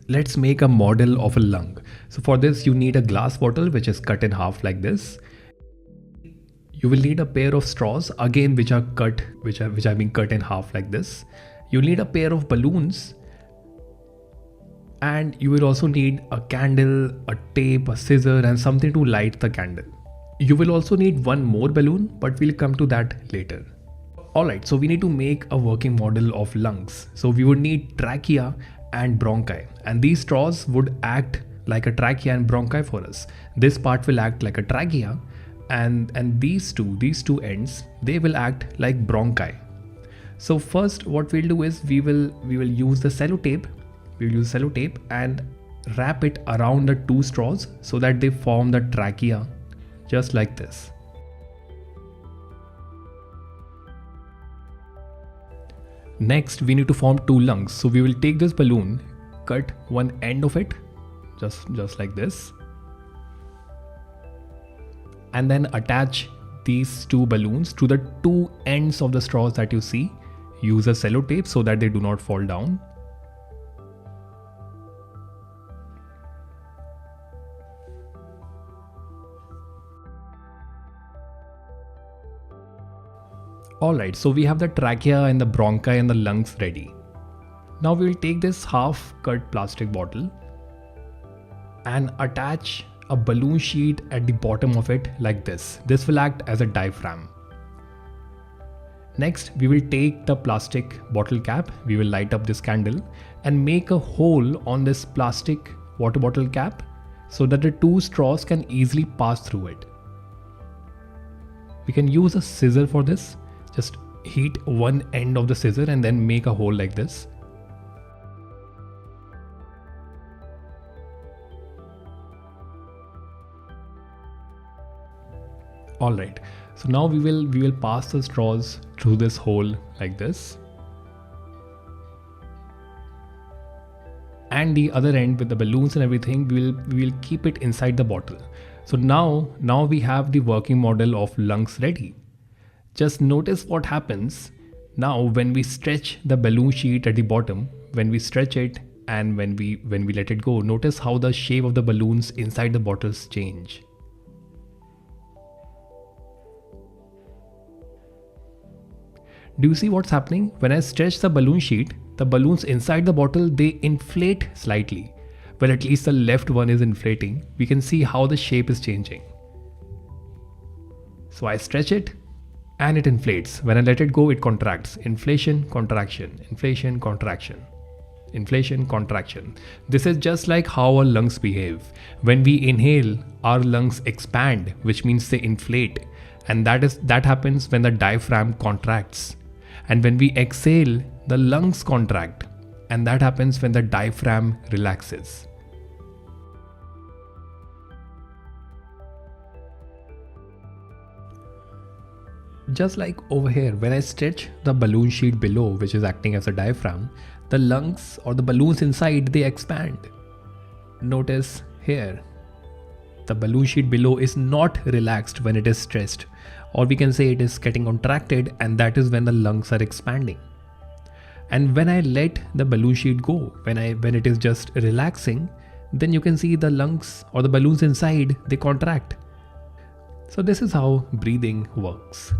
let's make a model of a lung. So for this, you need a glass bottle which is cut in half like this. You will need a pair of straws, again which are cut, which are being cut in half like this. You'll need a pair of balloons, and you will also need a candle, a tape, a scissor, and something to light the candle. You will also need one more balloon, but we'll come to that later. Alright, so we need to make a working model of lungs. So we would need trachea and bronchi, and these straws would act like a trachea and bronchi for us. This part will act like a trachea, and these two ends, they will act like bronchi. So first what we'll do is we will use the sellotape. We'll use sellotape and wrap it around the two straws so that they form the trachea, just like this. Next, we need to form two lungs. So we will take this balloon, cut one end of it, just like this, and then attach these two balloons to the two ends of the straws that you see. Use a sellotape so that they do not fall down. Alright, so we have the trachea and the bronchi and the lungs ready. Now we will take this half cut plastic bottle and attach a balloon sheet at the bottom of it like this. This will act as a diaphragm. Next, we will take the plastic bottle cap, we will light up this candle and make a hole on this plastic water bottle cap so that the two straws can easily pass through it. We can use a scissor for this. Just heat one end of the scissor and then make a hole like this. Alright, so now we will pass the straws through this hole like this. And the other end with the balloons and everything, we will keep it inside the bottle. So now we have the working model of lungs ready. Just notice what happens now when we stretch the balloon sheet at the bottom. When we stretch it and when we let it go, notice how the shape of the balloons inside the bottles change. Do you see what's happening? When I stretch the balloon sheet, the balloons inside the bottle, they inflate slightly. Well, at least the left one is inflating. We can see how the shape is changing. So I stretch it and it inflates. When I let it go, it contracts. Inflation, contraction, inflation, contraction, inflation, contraction. This is just like how our lungs behave. When we inhale, our lungs expand, which means they inflate. And that happens when the diaphragm contracts. And when we exhale, the lungs contract. And that happens when the diaphragm relaxes. Just like over here, when I stretch the balloon sheet below, which is acting as a diaphragm, the lungs or the balloons inside, they expand. Notice here, the balloon sheet below is not relaxed when it is stressed, or we can say it is getting contracted, and that is when the lungs are expanding. And when I let the balloon sheet go, when it is just relaxing, then you can see the lungs or the balloons inside, they contract. So this is how breathing works.